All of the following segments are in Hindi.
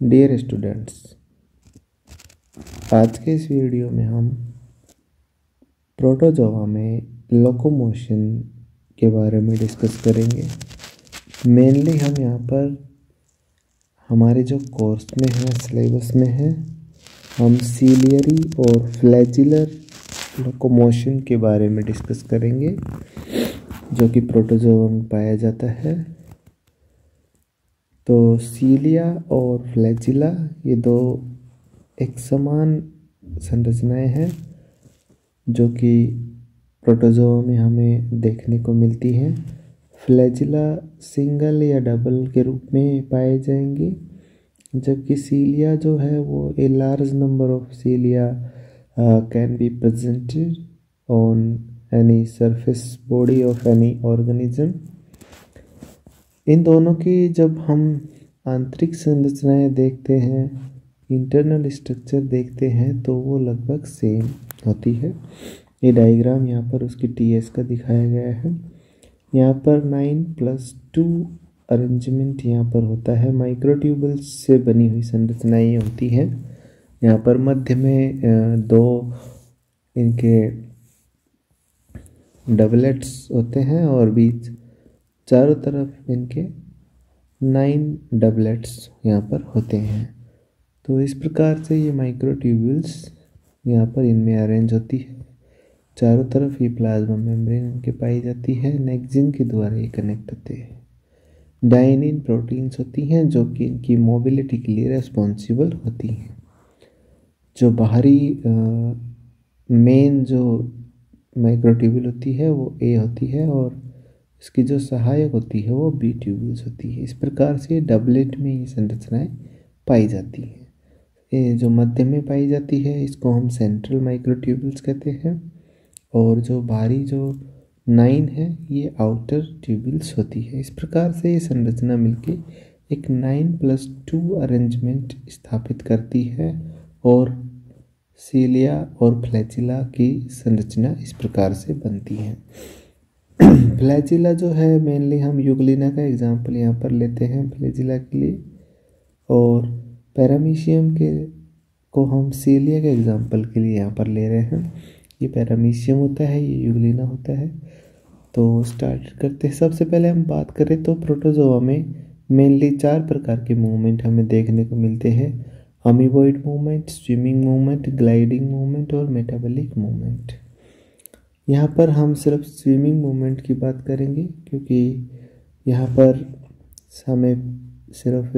डियर स्टूडेंट्स, आज के इस वीडियो में हम प्रोटोजोआ में लोकोमोशन के बारे में डिस्कस करेंगे। मेनली हम यहाँ पर हमारे जो कोर्स में है, सिलेबस में है, हम सीलियरी और फ्लैजिलर लोकोमोशन के बारे में डिस्कस करेंगे, जो कि प्रोटोजोआ में पाया जाता है। तो सीलिया और फ्लैजिला ये दो एक समान संरचनाएं हैं जो कि प्रोटोजोआ में हमें देखने को मिलती हैं। फ्लैजिला सिंगल या डबल के रूप में पाए जाएंगे, जबकि सीलिया जो है वो a large number of cilia can be presented on any surface body of any organism. इन दोनों की जब हम आंतरिक संरचनाएं देखते हैं, इंटरनल स्ट्रक्चर देखते हैं, तो वो लगभग सेम होती है। ये डायग्राम यहाँ पर उसकी टीएस का दिखाया गया है। यहाँ पर 9+2 अरेंजमेंट यहाँ पर होता है। माइक्रोट्यूबल्स से बनी हुई संरचनाएं होती हैं। यहाँ पर मध्य में दो इनके डबलेट्स होते हैं और बीच चारों तरफ इनके 9 डबलेट्स यहाँ पर होते हैं। तो इस प्रकार से ये माइक्रोट्यूब्यूल्स यहाँ पर इनमें अरेंज होती है। चारों तरफ ये प्लाज्मा मेम्ब्रेन इनके पाई जाती है। नेक्जिन के द्वारा ये कनेक्ट होते हैं। डाइनिन प्रोटीन्स होती हैं जो कि इनकी मोबिलिटी के लिए रेस्पॉन्सिबल होती हैं। जो बाहरी मेन जो माइक्रोट्यूब्यूल होती है वो ए होती है और इसकी जो सहायक होती है वो बी ट्यूब्यूल्स होती है। इस प्रकार से डबलेट में ये संरचनाएं पाई जाती हैं। ये जो मध्य में पाई जाती है इसको हम सेंट्रल माइक्रोट्यूब्यूल्स कहते हैं, और जो बाहरी जो 9 है ये आउटर ट्यूब्यूल्स होती है। इस प्रकार से ये संरचना मिलके एक 9+2 अरेंजमेंट स्थापित करती है और सीलिया और फ्लैजिला की संरचना इस प्रकार से बनती है। फ्लैजिला जो है मेनली हम यूग्लिना का एग्जाम्पल यहाँ पर लेते हैं फ्लैजिला के लिए, और पैरामीशियम के को हम सीलिया के एग्जाम्पल के लिए यहाँ पर ले रहे हैं। ये पैरामीशियम होता है, ये यूग्लिना होता है। तो स्टार्ट करते हैं। सबसे पहले हम बात करें तो प्रोटोजोआ में मेनली 4 प्रकार के मूवमेंट हमें देखने को मिलते हैं। Amoeboid movement, swimming movement, gliding movement और मेटाबॉलिक मूवमेंट। यहाँ पर हम सिर्फ स्विमिंग मूवमेंट की बात करेंगे, क्योंकि यहाँ पर हमें सिर्फ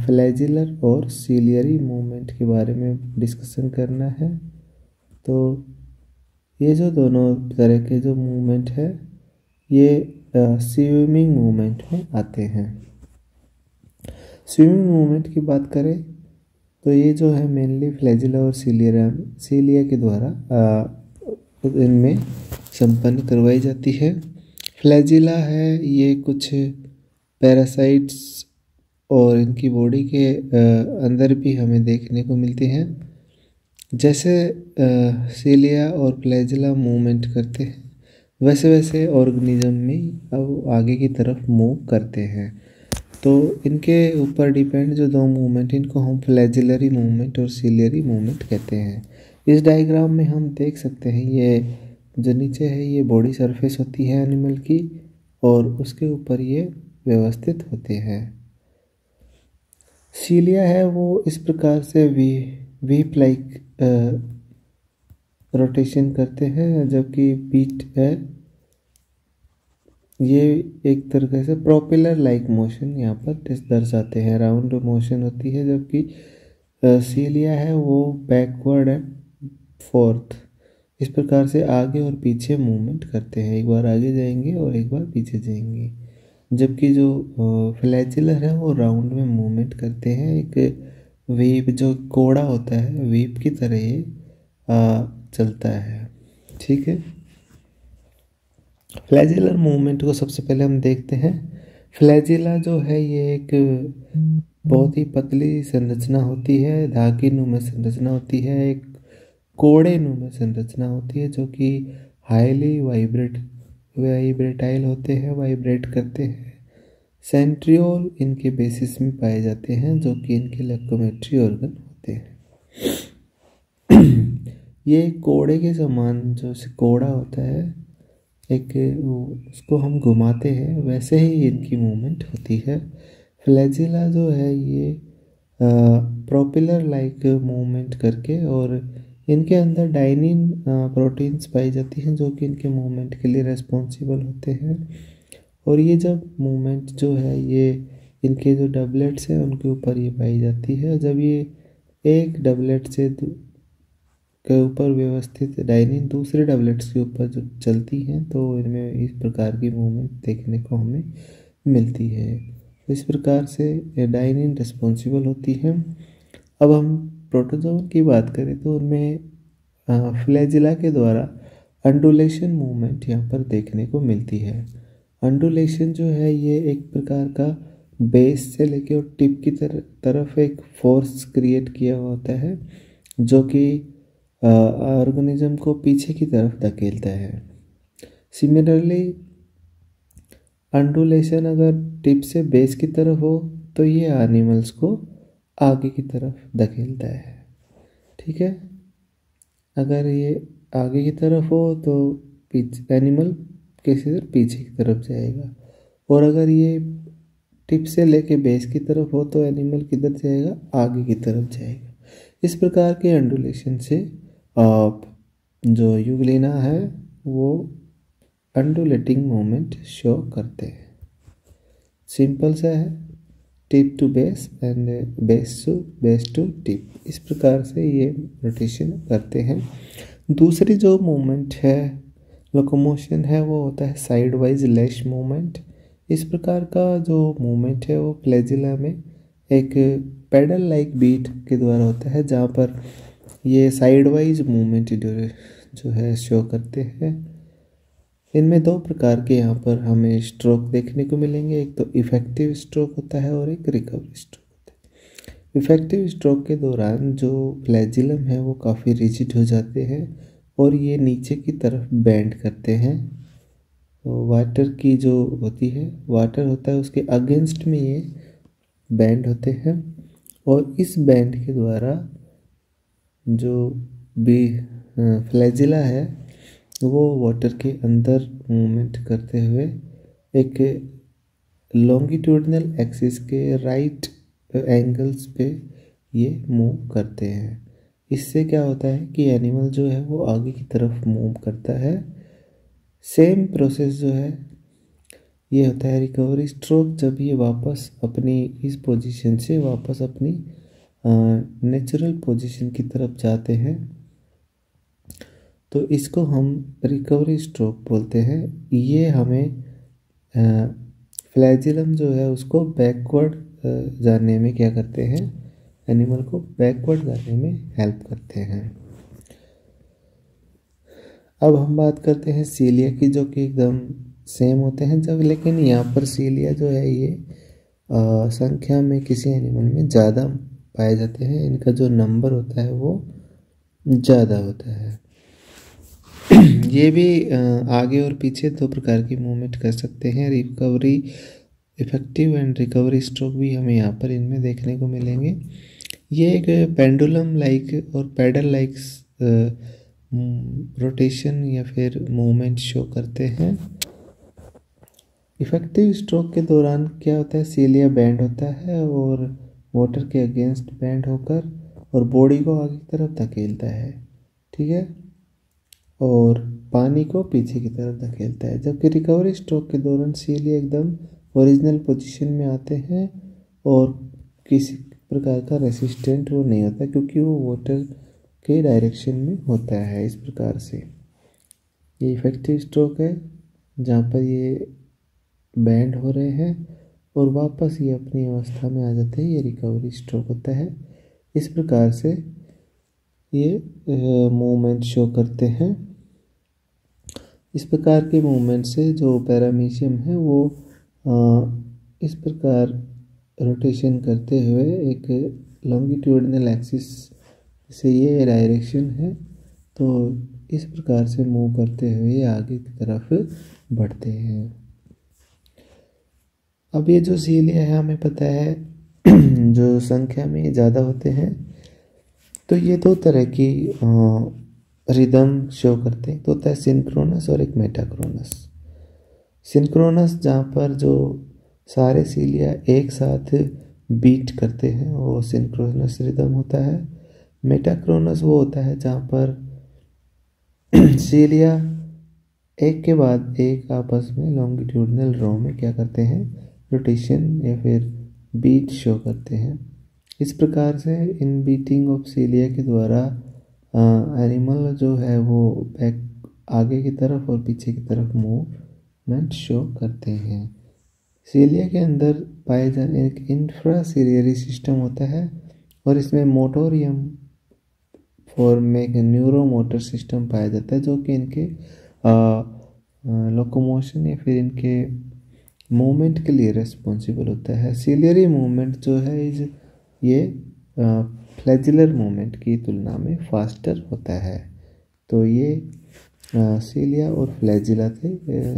फ्लैजिलर और सीलियरी मूवमेंट के बारे में डिस्कशन करना है। तो ये जो दोनों तरह के जो मूवमेंट है ये स्विमिंग मूवमेंट में आते हैं। स्विमिंग मूवमेंट की बात करें तो ये जो है मेनली फ्लैजिला और सीलिया के द्वारा इनमें संपन्न करवाई जाती है। फ्लैजिला है ये कुछ पैरासाइट्स और इनकी बॉडी के अंदर भी हमें देखने को मिलते हैं। जैसे सीलिया और फ्लैजिला मूवमेंट करते हैं वैसे वैसे ऑर्गेनिज्म में अब आगे की तरफ मूव करते हैं। तो इनके ऊपर डिपेंड जो दो मूवमेंट, इनको हम फ्लैजिलरी मूवमेंट और सीलियरी मूवमेंट कहते हैं। इस डायग्राम में हम देख सकते हैं ये जो नीचे है ये बॉडी सरफेस होती है एनिमल की, और उसके ऊपर ये व्यवस्थित होते हैं। सीलिया है वो इस प्रकार से वीप लाइक रोटेशन करते हैं, जबकि बीट है ये एक तरीके से प्रोपेलर लाइक मोशन यहाँ पर दर्शाते हैं। राउंड मोशन होती है, जबकि सीलिया है वो बैकवर्ड एंड फोर्थ इस प्रकार से आगे और पीछे मूवमेंट करते हैं। एक बार आगे जाएंगे और एक बार पीछे जाएंगे, जबकि जो फ्लैजिलर है वो राउंड में मूवमेंट करते हैं। एक वीप जो कोड़ा होता है वीप की तरह ये चलता है। ठीक है, फ्लैजिलर मूवमेंट को सबसे पहले हम देखते हैं। फ्लैजिला जो है ये एक बहुत ही पतली संरचना होती है, धागे नुमा संरचना होती है, एक कोड़े नुमा संरचना होती है, जो कि हाईली वाइब्रेटाइल होते हैं, वाइब्रेट करते हैं। सेंट्रियोल इनके बेसिस में पाए जाते हैं, जो कि इनके लोकोमेट्री ऑर्गन होते हैं। ये कोड़े के समान, जो कोड़ा होता है एक, उसको हम घुमाते हैं, वैसे ही इनकी मूवमेंट होती है। फ्लैजिला जो है ये प्रोपेलर लाइक मूवमेंट करके, और इनके अंदर डाइनिन प्रोटीन्स पाई जाती हैं जो कि इनके मूवमेंट के लिए रेस्पॉन्सिबल होते हैं। और ये जब मूवमेंट जो है ये इनके जो डबलेट्स हैं उनके ऊपर ये पाई जाती है। जब ये एक डबलेट से के ऊपर व्यवस्थित डाइनिन दूसरे डबलेट्स के ऊपर जब चलती हैं तो इनमें इस प्रकार की मूवमेंट देखने को हमें मिलती है। इस प्रकार से डाइनिन रिस्पॉन्सिबल होती है। अब हम प्रोटोजोन की बात करें तो उनमें फ्लैजिला के द्वारा अंडुलेशन मूवमेंट यहाँ पर देखने को मिलती है। अंडुलेशन जो है ये एक प्रकार का बेस से लेके और टिप की तरफ एक फोर्स क्रिएट किया होता है, जो कि ऑर्गेनिज्म को पीछे की तरफ धकेलता है। सिमिलरली अंडुलेशन अगर टिप से बेस की तरफ हो तो ये एनिमल्स को आगे की तरफ धकेलता है। ठीक है, अगर ये आगे की तरफ हो तो एनिमल किसी तरह पीछे की तरफ जाएगा, और अगर ये टिप से लेके बेस की तरफ हो तो एनिमल किधर जाएगा, आगे की तरफ जाएगा। इस प्रकार के अंडुलेशन से जो यूग्लिना है वो अंडुलेटिंग मूवमेंट शो करते हैं। सिंपल सा है, tip to base and base to tip, इस प्रकार से ये रोटेशन करते हैं। दूसरी जो मूवमेंट है, लोकोमोशन है, वो होता है साइड वाइज लैश मूवमेंट। इस प्रकार का जो मूवमेंट है वो फ्लैजिला में एक पैडल लाइक बीट के द्वारा होता है, जहाँ पर ये साइड वाइज मूवमेंट जो है शो करते हैं। इनमें दो प्रकार के यहाँ पर हमें स्ट्रोक देखने को मिलेंगे, एक तो इफेक्टिव स्ट्रोक होता है और एक रिकवरी स्ट्रोक होता है। इफेक्टिव स्ट्रोक के दौरान जो फ्लैजिलम है वो काफ़ी रिजिड हो जाते हैं और ये नीचे की तरफ बेंड करते हैं। तो वाटर की जो होती है, वाटर होता है उसके अगेंस्ट में ये बेंड होते हैं, और इस बेंड के द्वारा जो भी फ्लैजिला है वो वाटर के अंदर मूवमेंट करते हुए एक लॉन्गिट्यूडनल एक्सिस के राइट एंगल्स पे ये मूव करते हैं। इससे क्या होता है कि एनिमल जो है वो आगे की तरफ मूव करता है। सेम प्रोसेस जो है ये होता है रिकवरी स्ट्रोक, जब ये वापस अपनी इस पोजीशन से वापस अपनी नेचुरल पोजीशन की तरफ जाते हैं, तो इसको हम रिकवरी स्ट्रोक बोलते हैं। ये हमें फ्लैजिलम जो है उसको बैकवर्ड जाने में क्या करते हैं, एनिमल को बैकवर्ड जाने में हेल्प करते हैं। अब हम बात करते हैं सीलिया की, जो कि एकदम सेम होते हैं जब, लेकिन यहाँ पर सीलिया जो है ये संख्या में किसी एनिमल में ज़्यादा पाए जाते हैं। इनका जो नंबर होता है वो ज़्यादा होता है। ये भी आगे और पीछे दो प्रकार की मूवमेंट कर सकते हैं। Recovery effective and recovery stroke भी हमें यहाँ पर इनमें देखने को मिलेंगे। ये एक पेंडुलम लाइक और पैडल लाइक रोटेशन या फिर मूवमेंट शो करते हैं। इफेक्टिव स्ट्रोक के दौरान क्या होता है, सीलिया बैंड होता है और वाटर के अगेंस्ट बैंड होकर और बॉडी को आगे की तरफ धकेलता है। ठीक है, और पानी को पीछे की तरफ धकेलता है। जबकि रिकवरी स्ट्रोक के दौरान सीलिया एकदम ओरिजिनल पोजीशन में आते हैं और किसी प्रकार का रेसिस्टेंट वो नहीं होता, क्योंकि वो वाटर के डायरेक्शन में होता है। इस प्रकार से ये इफेक्टिव स्ट्रोक है जहाँ पर ये बैंड हो रहे हैं और वापस ये अपनी अवस्था में आ जाते हैं, ये रिकवरी स्ट्रोक होता है। इस प्रकार से ये मूवमेंट शो करते हैं। इस प्रकार के मूवमेंट से जो पैरामीशियम है वो इस प्रकार रोटेशन करते हुए एक लॉन्गिट्यूडनल एक्सिस से ये डायरेक्शन है, तो इस प्रकार से मूव करते हुए आगे की तरफ बढ़ते हैं। अब ये जो सीलिया है हमें पता है जो संख्या में ज़्यादा होते हैं तो ये दो तरह की रिदम शो करते हैं। तो होता है सिंक्रोनस और एक मेटाक्रोनस। सिंक्रोनस जहाँ पर जो सारे सीलिया एक साथ बीट करते हैं वो सिंक्रोनस रिदम होता है। मेटाक्रोनस वो होता है जहाँ पर सीलिया एक के बाद एक आपस में लॉन्गिट्यूडनल रो में क्या करते हैं, रोटेशन या फिर बीट शो करते हैं। इस प्रकार से इन बीटिंग ऑफ सीलिया के द्वारा एनिमल जो है वो बैक आगे की तरफ और पीछे की तरफ मूवमेंट शो करते हैं। सीलिया के अंदर पाए जाने एक इंफ्रासीलियरी सिस्टम होता है और इसमें मोटोरियम फॉर्म में एक न्यूरो मोटर सिस्टम पाया जाता है जो कि इनके लोकोमोशन या फिर इनके मूवमेंट के लिए रिस्पॉन्सिबल होता है। सीलियरी मूवमेंट जो है ये फ्लैजिलर मूवमेंट की तुलना में फास्टर होता है। तो ये सीलिया और फ्लैजिला थे,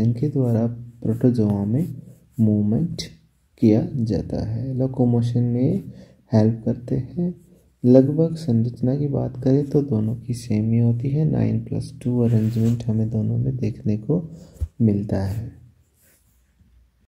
इनके द्वारा प्रोटोजोआ में मूवमेंट किया जाता है, लोकोमोशन में हेल्प करते हैं। लगभग संरचना की बात करें तो दोनों की सेम ही होती है। 9+2 अरेंजमेंट हमें दोनों में देखने को मिलता है।